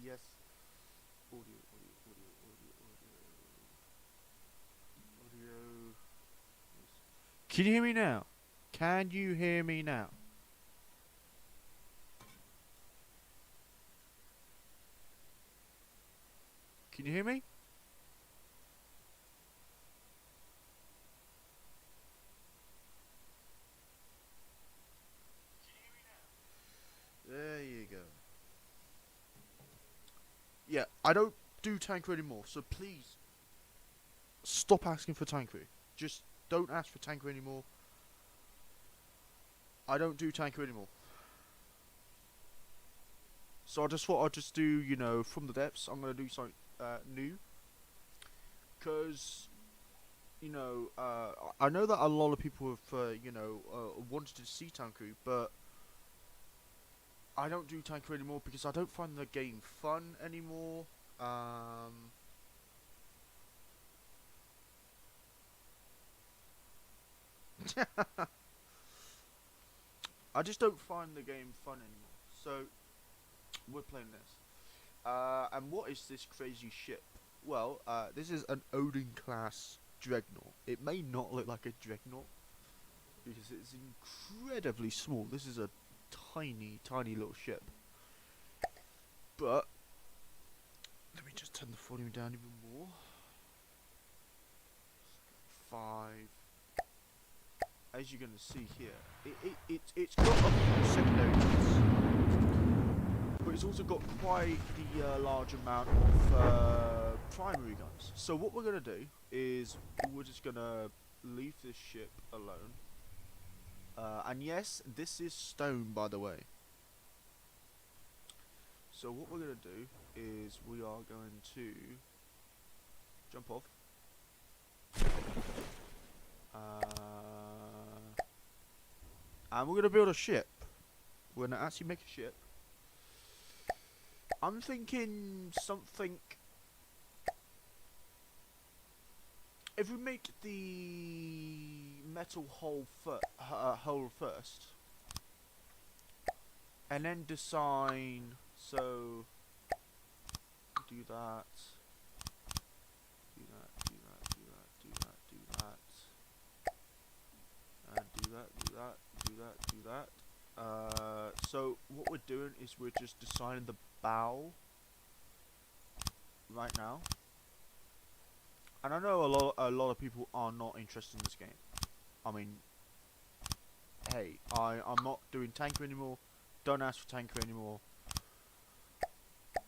Yes. Audio, audio, audio, audio, audio, audio. Yes. Can you hear me now? Can you hear me now? Can you hear me? There you go. Yeah, I don't do Tankery anymore, so please stop asking for Tankery. Just don't ask for Tankery anymore. I don't do Tankery anymore. So I just thought I'd just do, you know, from the depths. I'm gonna do something new, cause you know, I know that a lot of people have, wanted to see Tankery, but I don't do Tankery anymore because I don't find the game fun anymore. Um, I just don't find the game fun anymore. So we're playing this. And what is this crazy ship? Well, this is an Odin class dreadnought. It may not look like a dreadnought because it's incredibly small. This is a tiny, tiny little ship. But let me just turn the volume down even more. 5. As you're gonna see here, it's got a few secondary guns, but it's also got quite the large amount of primary guns. So what we're gonna do is we're just gonna leave this ship alone. And yes, this is stone, by the way. So what we're gonna do is we are going to jump off. And we're gonna build a ship. We're gonna actually make a ship. I'm thinking something. If we make the metal hull first, and then design. So do that. Do that. Do that. Do that. Do that. Do that. And do that. Do that. Do that. Do that. So what we're doing is we're just designing the bow right now. And I know a lot of people are not interested in this game. I mean, hey, I'm not doing Tankery anymore. Don't ask for Tankery anymore.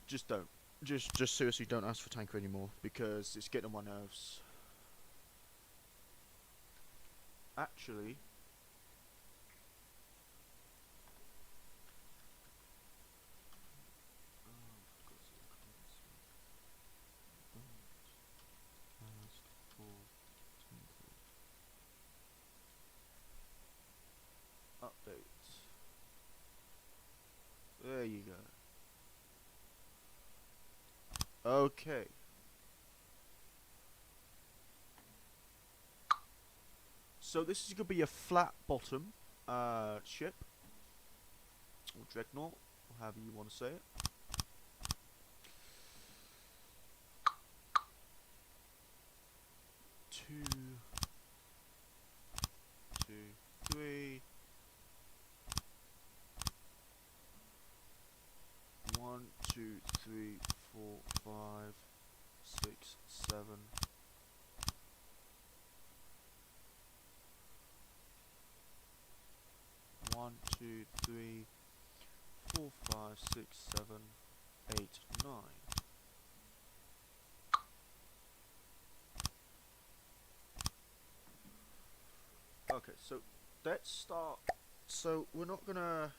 Just don't. Just seriously don't ask for Tankery anymore because it's getting on my nerves. Actually, update. There you go. Okay. So this is gonna be a flat bottom ship or dreadnought, or however you want to say it. Two, 3. 1, 2, 3, 4, 5, 6, 7. 1, 2, 3, 4, 5, 6, 7, 8, 9. Okay, so let's start. So we're not gonna.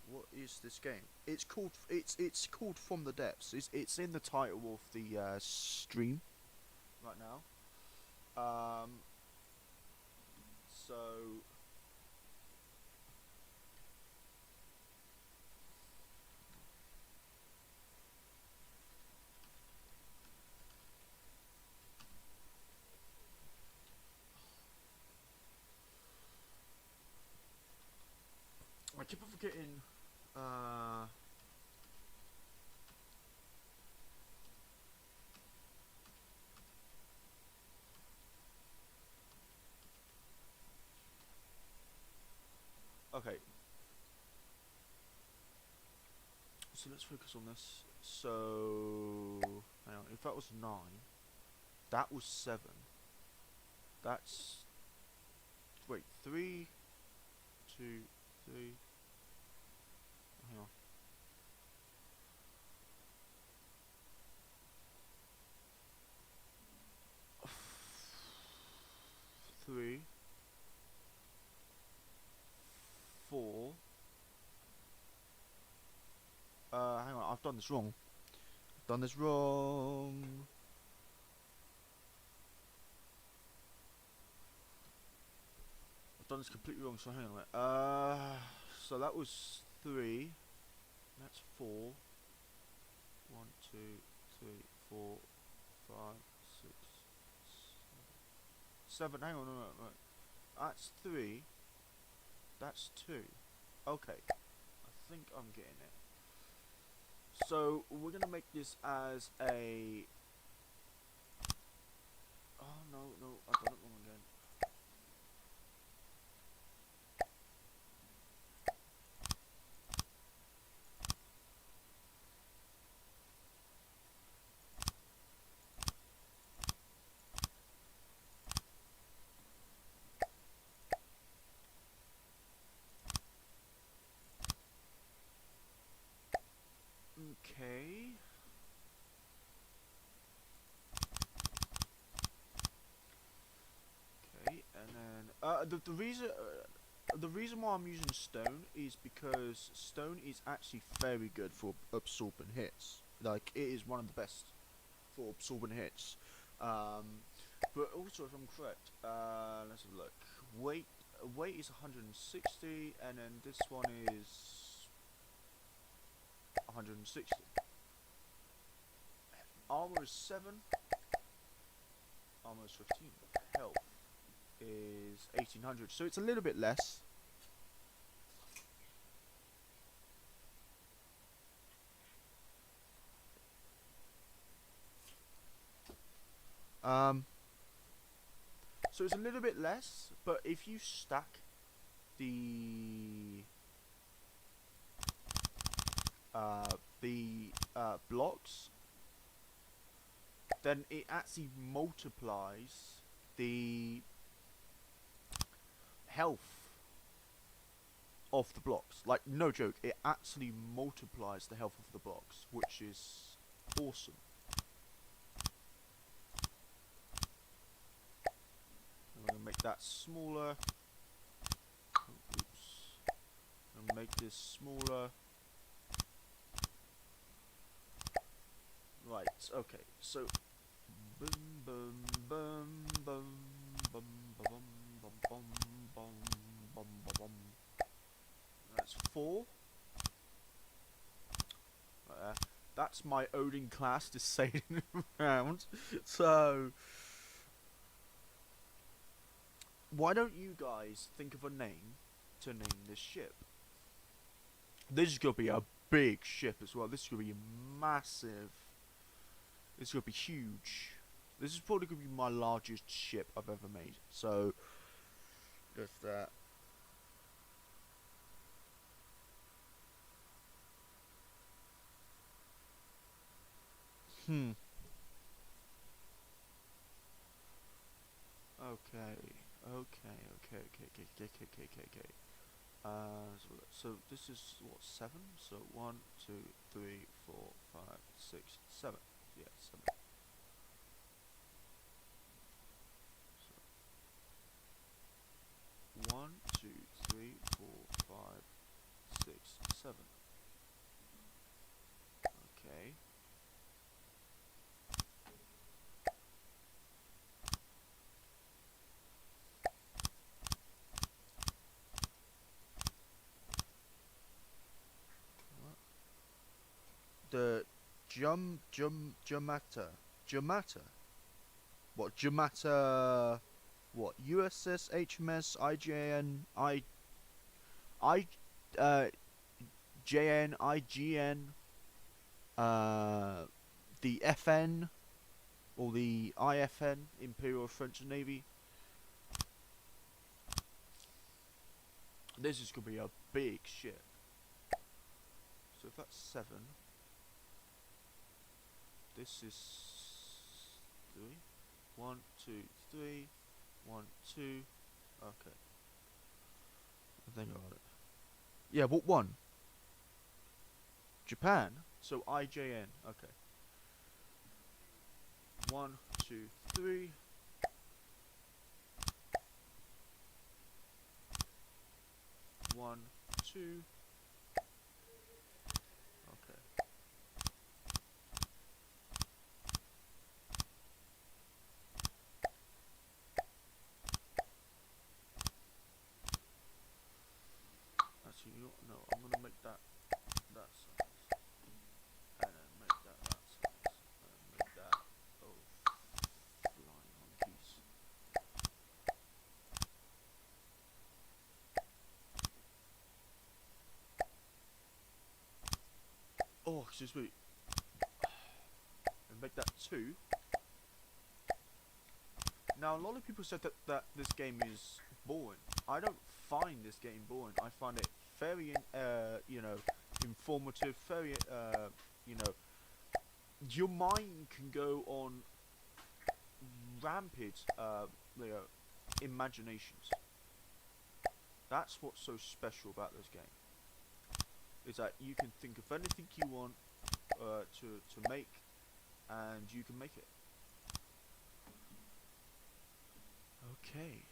What is this game? It's called. It's called From the Depths. It's in the title of the stream right now. So I keep on forgetting. so let's focus on this. So, hang on, if that was 9, that was 7. That's, wait, 3, 2, 3, hang on. Three, 4. Hang on, I've done this wrong. I've done this wrong. I've done this completely wrong, so hang on a minute. So that was 3. That's 4. 1, 2, 3, 4, 5, 6, 7. Hang on, no. That's 3. That's 2. Okay. I think I'm getting it. So we're gonna make this as a. Oh no, I've done it wrong again. Okay. Okay, and then the reason why I'm using stone is because stone is actually very good for absorbing hits. Like, it is one of the best for absorbing hits. But also, if I'm correct, let's have a look. Weight is 160, and then this one is 160. Armor is 7. Armor is 15. Health is 1800, so it's a little bit less. So it's a little bit less, but if you stack the blocks, then it actually multiplies the health of the blocks. Like, no joke, it actually multiplies the health of the blocks, which is awesome. I'm going to make that smaller. Oops. I'm going to make this smaller. Right, okay, so boom, boom, boom, boom, boom, boom, boom, boom, boom, boom, boom. That's 4. Right there. That's my Odin class just sailing around. So, why don't you guys think of a name to name this ship? This is gonna be a big ship as well. This is gonna be massive. This is gonna be huge. This is probably gonna be my largest ship I've ever made. So, just that. Okay. So this is what, 7? So 1, 2, 3, 4, 5, 6, 7. Yeah, 7. So 1, 2, 3, 4, 5, 6, 7. Okay. The Jumata. What, Jumata? What, USS, HMS, IJN, JN, IGN, the FN, or the IFN, Imperial French Navy. This is gonna be a big ship. So if that's 7. this is 3. 1, 2, 3. 1, 2. Okay. I think I got it. Yeah, what one? Japan? So IJN. Okay. 1, 2, 3. 1, 2. Okay. Actually, you know, no, I'm gonna make that size, and then make that size, and then make that. Oh, flying monkeys. Oh, excuse me. And make that 2. Now, a lot of people said that this game is boring. I don't find this game boring. I find it very, you know, informative. Very, you know, your mind can go on rampant, you know, imaginations. That's what's so special about this game. Is that you can think of anything you want to make, and you can make it. Okay.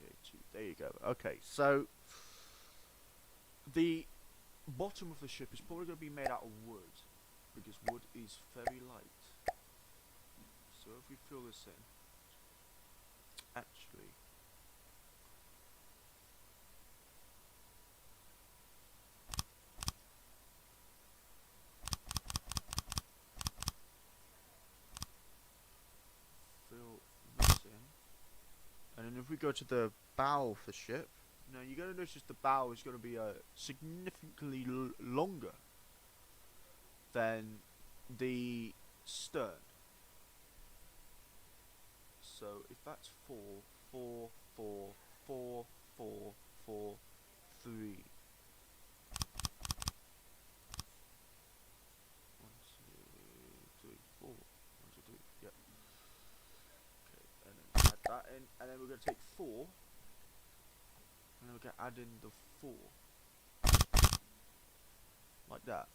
Okay, 2. There you go. Okay, so the bottom of the ship is probably going to be made out of wood, because wood is very light. So if we fill this in, actually, fill this in, and then if we go to the bow of the ship, now you're going to notice the bow is going to be significantly longer than the stern. So if that's 4, 4, 4, 4, 4, 4, 3. 1, 2, 3, 4. 1, 2, 3. Yep. Okay, and then add that in, and then we're going to take 4, and then we're going to add in the 4. Like that.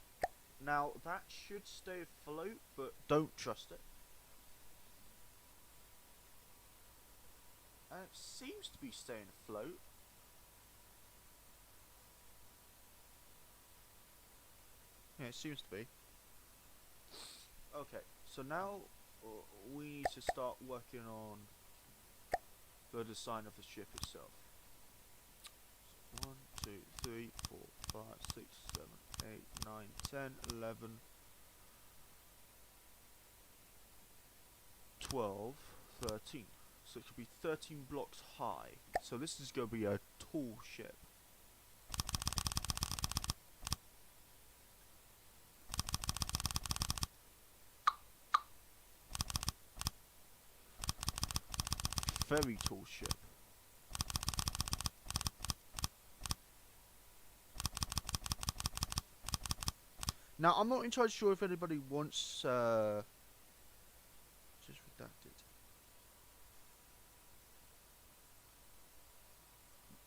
Now, that should stay afloat, but don't trust it. And it seems to be staying afloat. Yeah, it seems to be. Okay, so now we need to start working on the design of the ship itself. So 1, 2, 3, 4, 5, 6, 7, 8, 9, 10, 11, 12, 13. So it should be 13 blocks high. So this is going to be a tall ship. Very tall ship. Now, I'm not entirely sure if anybody wants, just redacted.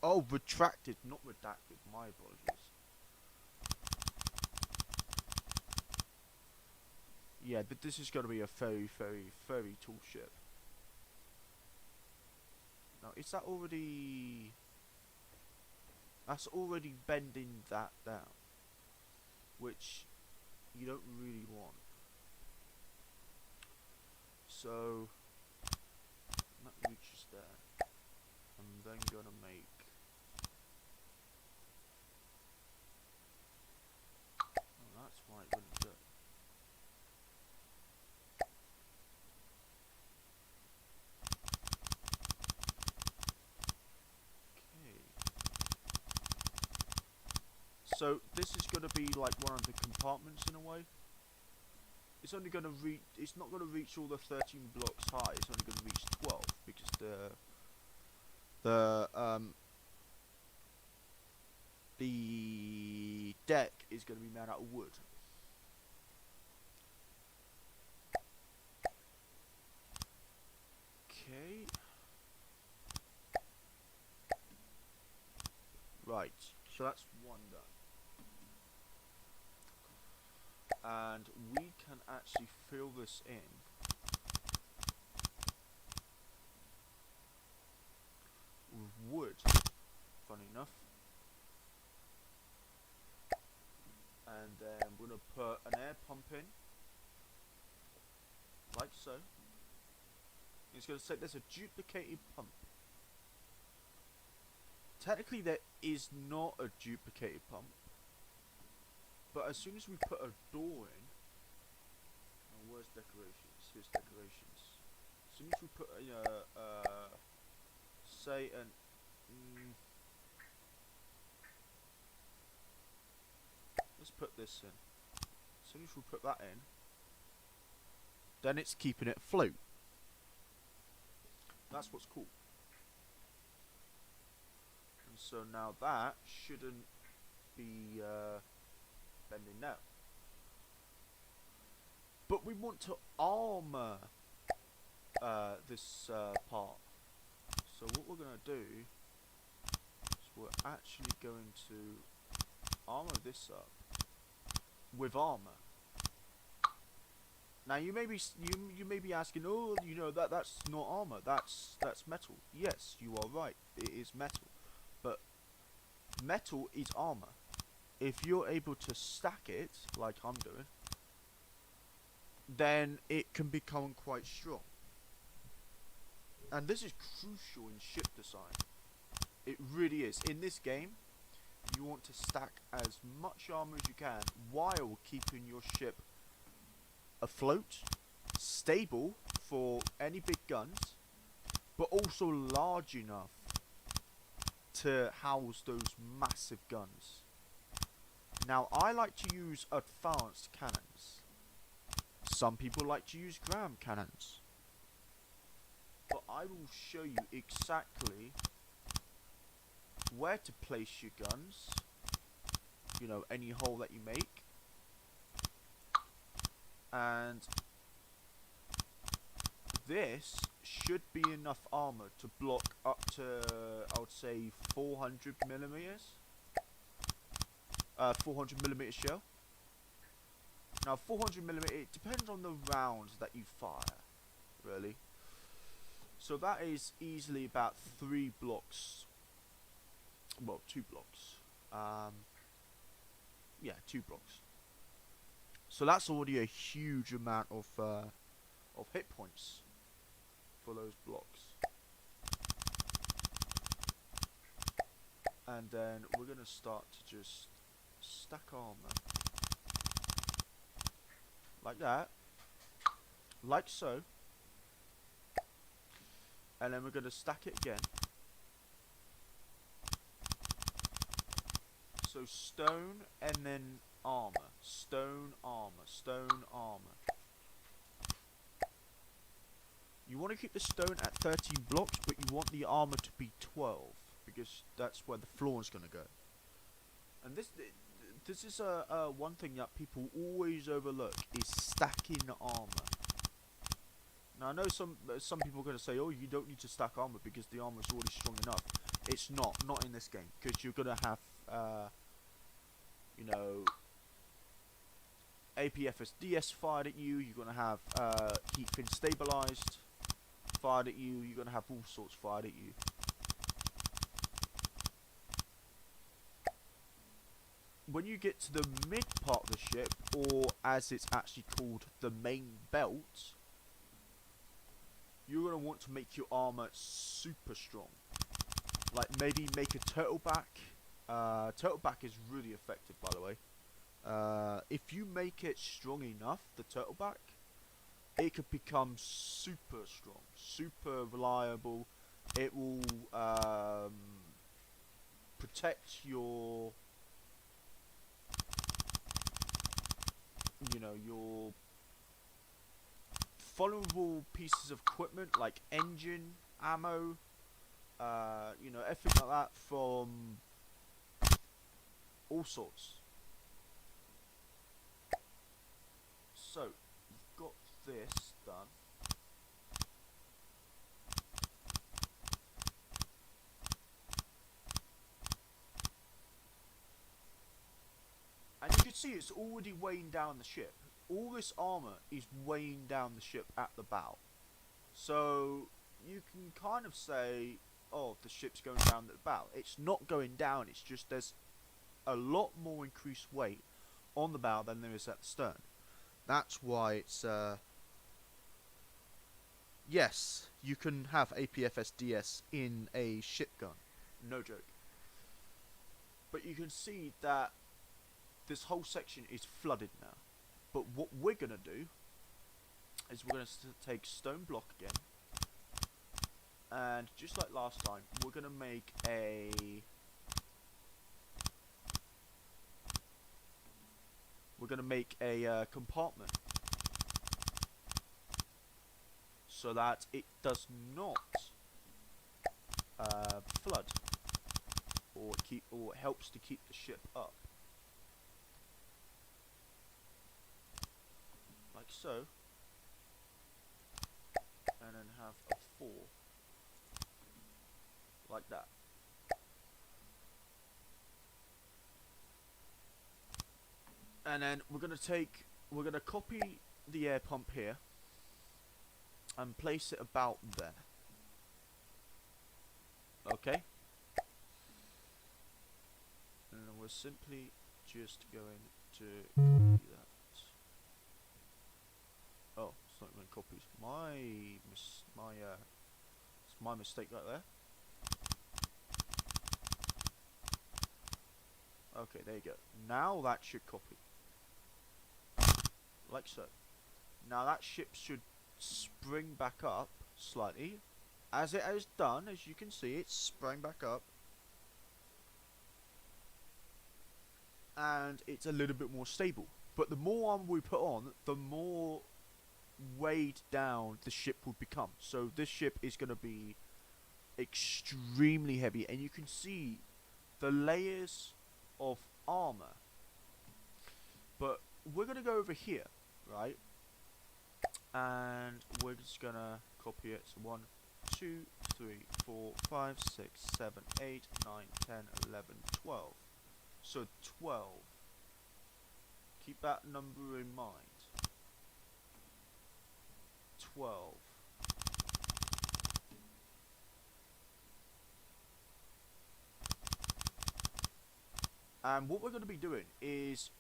Oh, retracted, not redacted, my apologies. Yeah, but this is going to be a very, very, very tall ship. Now, is that already... That's already bending that down, which you don't really want. So that reaches there. I'm then gonna make that's why it wouldn't do it. Okay. So this is gonna be like one of the compartments in a way. it's only going to reach. It's not going to reach all the 13 blocks high. It's only going to reach 12 because the deck is going to be made out of wood. Okay. Right. So that's one done. And we can actually fill this in with wood, funny enough. And then we're going to put an air pump in, like so. It's going to say there's a duplicated pump. Technically there is not a duplicated pump. But as soon as we put a door in, oh, where's decorations? Here's decorations. As soon as we put say an let's put this in. As soon as we put that in, then it's keeping it afloat. That's what's cool. And so now that shouldn't be bending now. But we want to armor this part. So what we're going to do is we're actually going to armor this up with armor. Now you may be asking, oh, you know, that's not armor, that's metal. Yes, you are right, it is metal. But metal is armor. If you're able to stack it, like I'm doing, then it can become quite strong. And this is crucial in ship design. It really is. In this game, you want to stack as much armor as you can while keeping your ship afloat, stable for any big guns, but also large enough to house those massive guns. Now, I like to use advanced cannons. Some people like to use gram cannons. But I will show you exactly where to place your guns. You know, any hole that you make. And this should be enough armor to block up to, I would say, 400 millimeters. 400 millimeter shell. Now 400 millimeter, it depends on the rounds that you fire, really. So that is easily about 3 blocks. Well, 2 blocks. Yeah, 2 blocks. So that's already a huge amount of hit points for those blocks. And then we're gonna start to just stack armor like that, like so, and then we're going to stack it again. So stone and then armor, stone, armor, stone, armor. You want to keep the stone at 13 blocks, but you want the armor to be 12 because that's where the floor is going to go. And this is one thing that people always overlook is stacking armor. Now I know some people are going to say, oh, you don't need to stack armor because the armor is already strong enough. It's not in this game, because you're going to have you know, APFSDS fired at you. You're going to have heat fin stabilized fired at you. You're going to have all sorts fired at you. When you get to the mid part of the ship, or as it's actually called, the main belt, you're going to want to make your armor super strong. Like maybe make a turtleback. Turtleback is really effective, by the way. If you make it strong enough, the turtleback, it could become super strong, super reliable. It will protect your, you know, your vulnerable pieces of equipment like engine, ammo, you know, everything like that from all sorts. So, we've got this done. And you can see it's already weighing down the ship. All this armor is weighing down the ship at the bow. So, you can kind of say, oh, the ship's going down at the bow. It's not going down, it's just there's a lot more increased weight on the bow than there is at the stern. That's why it's, yes, you can have APFSDS in a ship gun. No joke. But you can see that this whole section is flooded now. But what we're going to do is we're going to take stone block again. And just like last time, we're going to make a... compartment. So that it does not flood. Or it helps to keep the ship up. Like so. And then have a 4. Like that. And then we're gonna copy the air pump here and place it about there. Okay? And then we're simply just going to copy that. Oh, it's not even copies. It's my mistake right there. Okay, there you go. Now that should copy. Like so. Now that ship should spring back up slightly. As it has done, as you can see, it's sprang back up. And it's a little bit more stable. But the more armor we put on, the more weighed down the ship will become. So this ship is going to be extremely heavy. And you can see the layers of armor. But we're going to go over here, right? And we're just going to copy it. So 1, 2, 3, 4, 5, 6, 7, 8, 9, 10, 11, 12. So 12. Keep that number in mind. 12. And what we're going to be doing is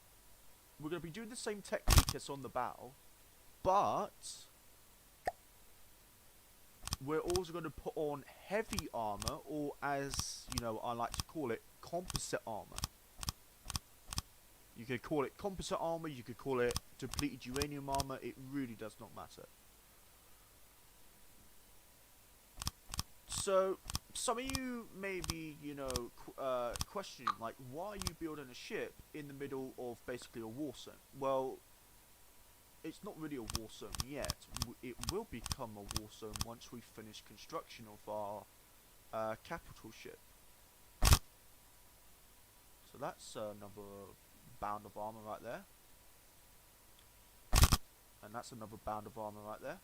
we're going to be doing the same technique as on the bow, but we're also going to put on heavy armor, or as you know, I like to call it, composite armor. You could call it composite armor, you could call it depleted uranium armor, it really does not matter. So, some of you may be, you know, questioning, like, why are you building a ship in the middle of basically a war zone? Well, it's not really a war zone yet. It will become a war zone once we finish construction of our capital ship. So that's another bound of armor right there. And that's another bound of armor right there.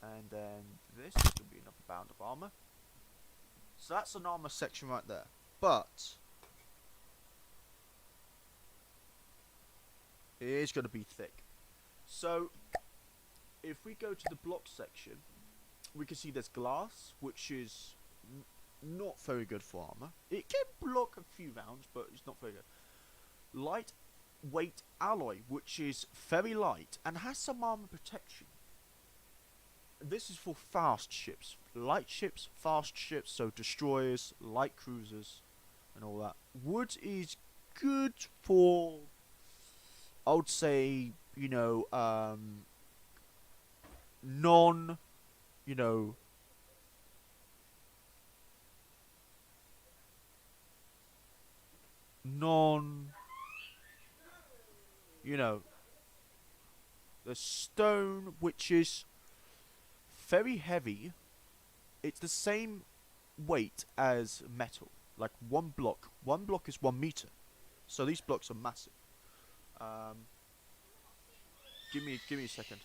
And then this is going to be another bound of armor. So that's an armor section right there. But it is going to be thick. So if we go to the block section, we can see there's glass, which is not very good for armor. It can block a few rounds, but it's not very good. Lightweight alloy, which is very light and has some armor protection. This is for fast ships. Light ships, fast ships, so destroyers, light cruisers, and all that. Wood is good for, I would say, you know, non, you know, The stone, which is very heavy, it's the same weight as metal. Like one block. One block is 1 meter. So these blocks are massive. Um, give me a second.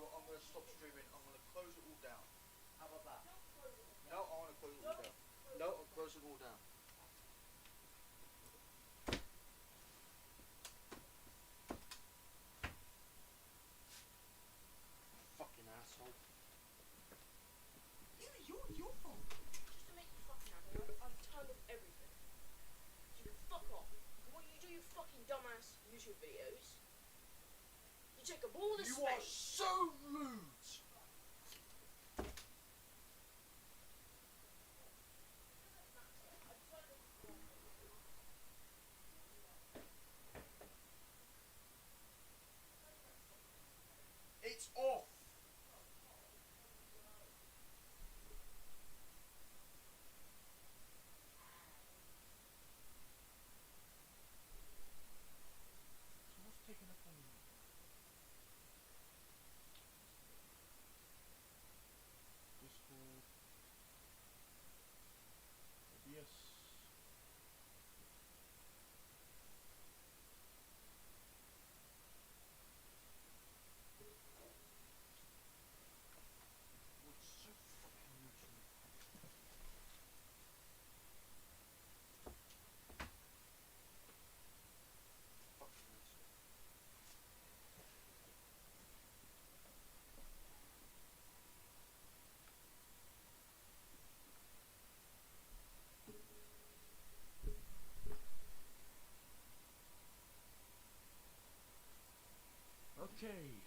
I'm gonna stop streaming. I'm gonna close it all down. How about that? No, I wanna close it all down. No, I'm closing it all down. Fucking asshole. Yeah, your fault. Just to make you fucking happy, I've turned off everything. So you can fuck off. When you do your fucking dumbass YouTube videos, you take up all the space. You are so rude. It's off. Someone's taking up on Discord. Yes. What's so fucking rude to me? Fucking asshole. Okay.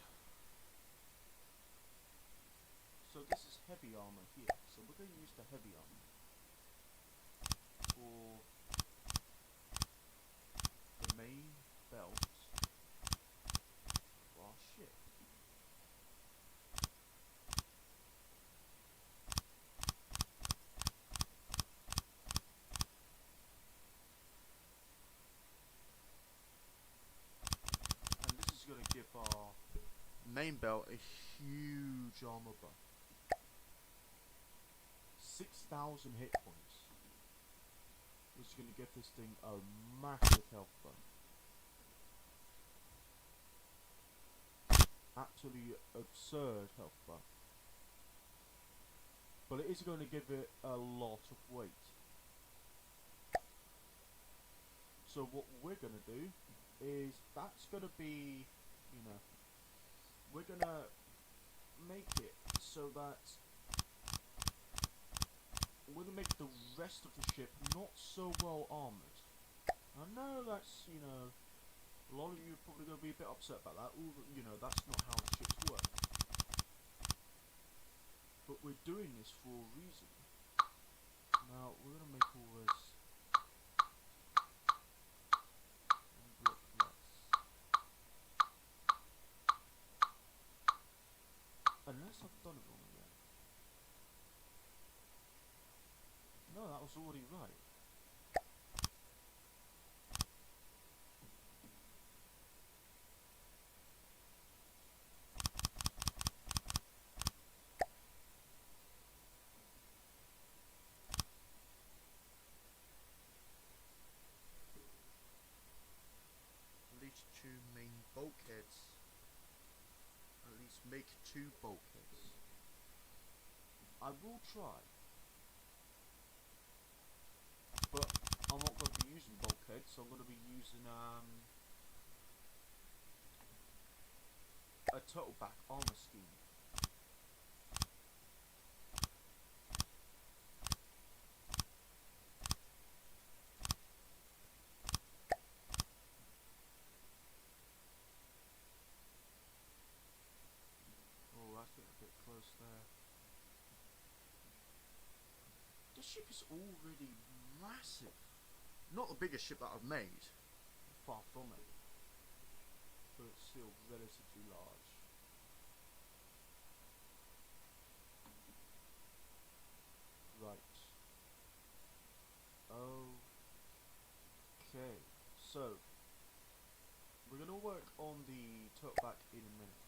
So this is heavy armor here. So we're going to use the heavy armor for the main belt of our ship. And this is going to give our main belt a huge armor buff. 6,000 hit points, which is going to give this thing a massive health buff. Absolutely absurd health buff. But it is going to give it a lot of weight. So what we're going to do is, that's going to be, you know, we're going to make it so that we're gonna make the rest of the ship not so well armored. I know that's, you know, a lot of you are probably gonna be a bit upset about that. All you know, that's not how ships work. But we're doing this for a reason. Now we're gonna make all this one block less. Unless I've done it wrong again. No, that was already right. At least 2 main bulkheads. At least make 2 bulkheads. I will try. But I'm not going to be using bulkheads, so I'm going to be using a turtleback armor scheme. Oh, that's getting a bit close there. This ship is already massive. Not the biggest ship that I've made. Far from it. But it's still relatively large. Right. Okay. So, we're going to work on the turtleback in a minute.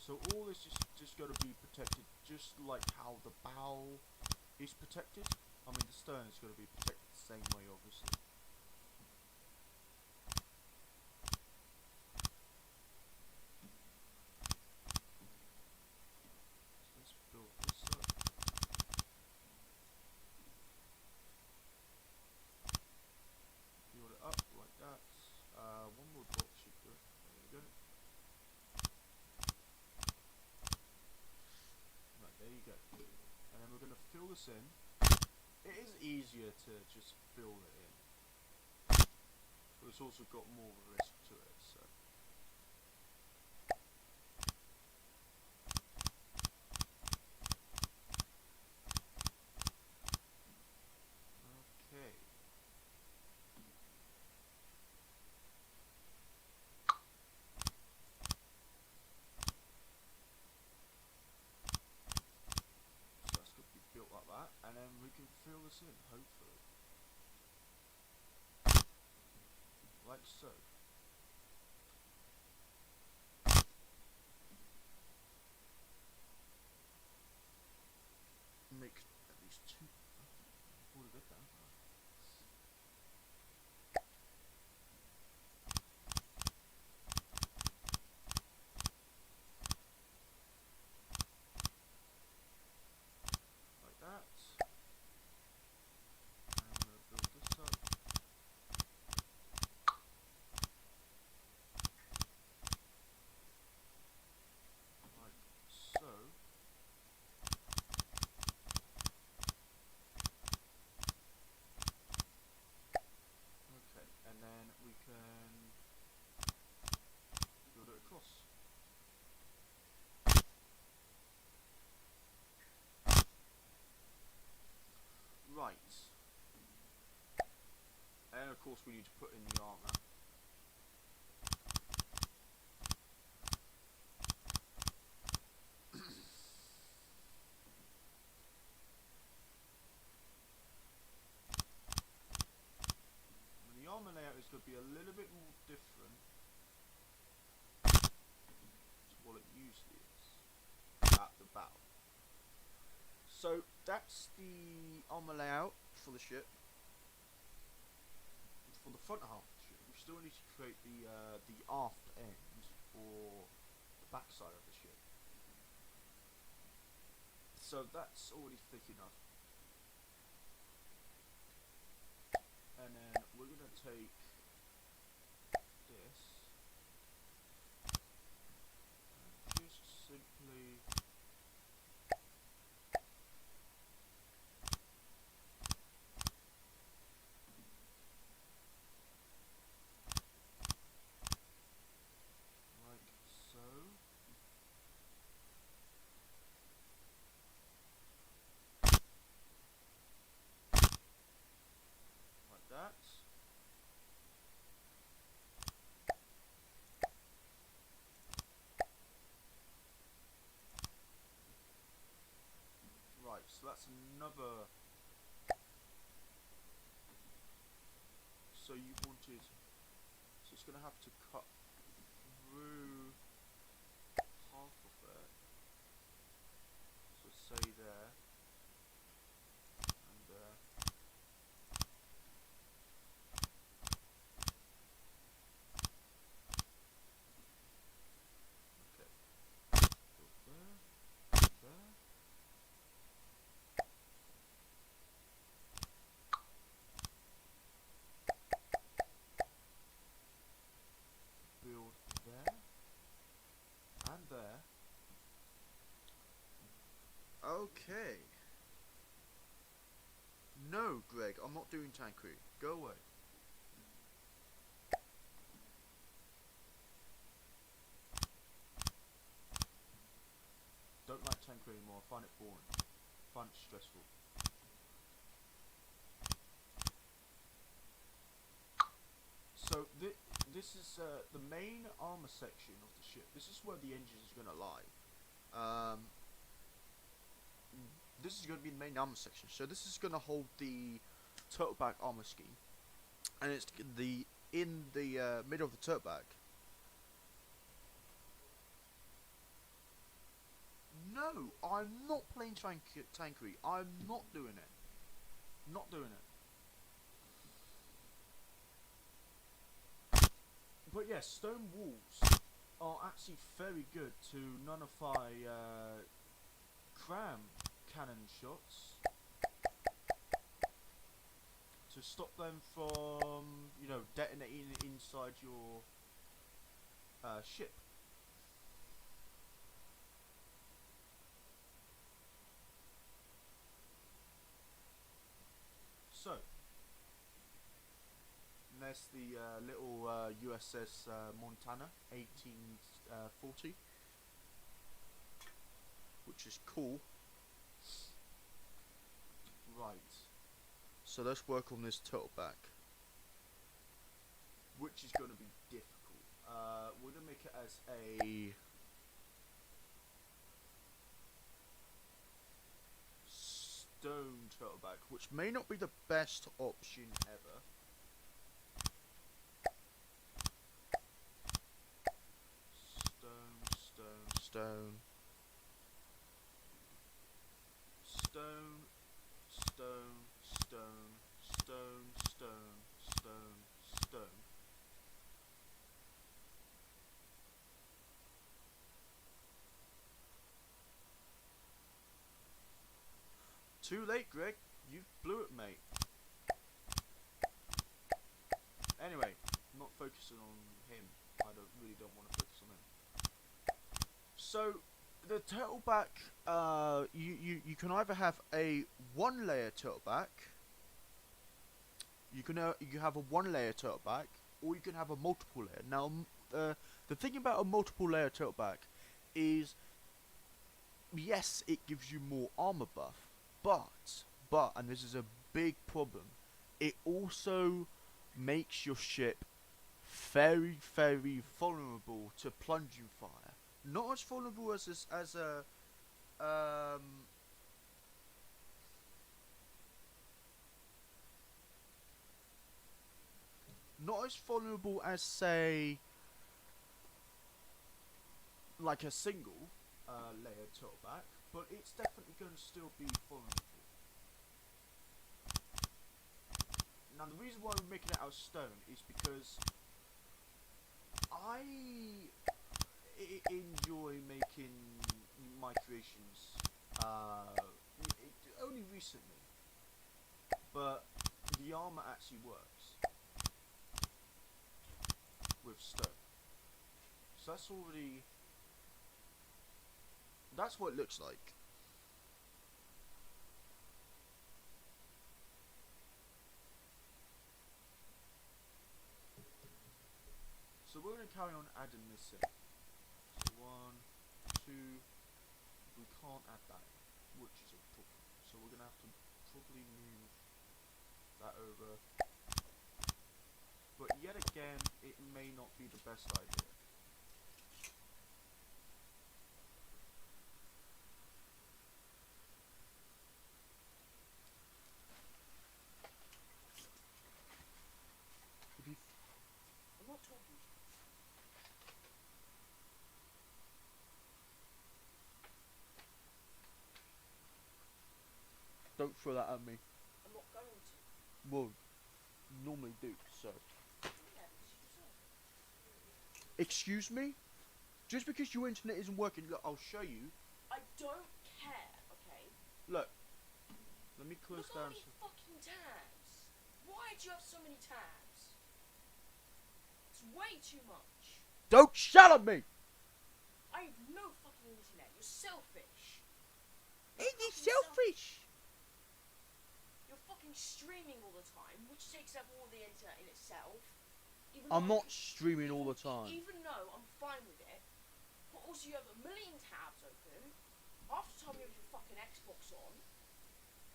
So all this is just going to be protected just like how the bow is protected. I mean the stern is going to be protected the same way obviously. So let's build this up. Build it up like that. One more bolt should do it. There we go. Right, there you go. And then we're going to fill this in. It is easier to just fill it in. But it's also got more risk to it, so. Okay. Built like that, and then we can fill this in, hopefully. Like so. Make at least 2. Oh, a bit down. Like that. And we'll build this up. Like so. Okay, and then we can build it across. Right. And of course we need to put in the armour. The armour layout is going to be a little bit more different to what it usually is at the bow. So that's the armour layout for the ship. For the front half of the ship, we still need to create the aft end or the back side of the ship. So that's already thick enough. And then we're going to take this So that's another. So you wanted. So it's gonna have to cut through half of it. So say there and there. Okay. Go there. There. Build there and there. Okay. No, Greg, I'm not doing Tankery. Go away. Don't like Tankery anymore. I find it boring. I find it stressful. So this is the main armor section of the ship. This is where the engine is gonna lie. This is going to be the main armor section. So this is going to hold the turtleback armor scheme, and it's in the middle of the turtleback. No, I'm not playing Tankery. I'm not doing it. Not doing it. But yes, stone walls are actually very good to nullify cram cannon shots, to stop them from, you know, detonating inside your ship. So, and there's the little USS Montana 1840, which is cool. Right. So let's work on this turtleback, which is going to be difficult. We're going to make it as a stone turtleback, which may not be the best option ever. Stone. Too late, Greg. You blew it, mate. Anyway, I'm not focusing on him. I really don't want to focus on him. So, the turtleback, you can either have a one-layer turtleback. You have a one-layer turtleback, or you can have a multiple layer. Now, the thing about a multiple layer turtleback is, yes, it gives you more armor buff, but, and this is a big problem, it also makes your ship very, very vulnerable to plunging fire. Not as vulnerable as a not as vulnerable as, say, like a single layer turtleback, but it's definitely going to still be vulnerable. Now, the reason why we're making it out of stone is because I enjoy making my creations only recently, but the armor actually works with stone. So that's what it looks like. So we're going to carry on adding this in. So 1, 2, we can't add that in, which is a problem. So we're going to have to probably move that over. But yet again, it may not be the best idea. Don't throw that at me. I'm not going to. Well, normally do, so. Yeah, because you deserve it. Excuse me? Just because your internet isn't working, look, I'll show you. I don't care, okay? Look. Let me close Look how down many some. fucking tabs. Why do you have so many tabs? It's way too much. Don't shout at me! I have no fucking internet. You're selfish. Ain't you fucking selfish? You're fucking streaming all the time, which takes up all the internet in itself. I'm not streaming all the time. Even though I'm fine with it, but also you have a million tabs open. Half the time you have your fucking Xbox on.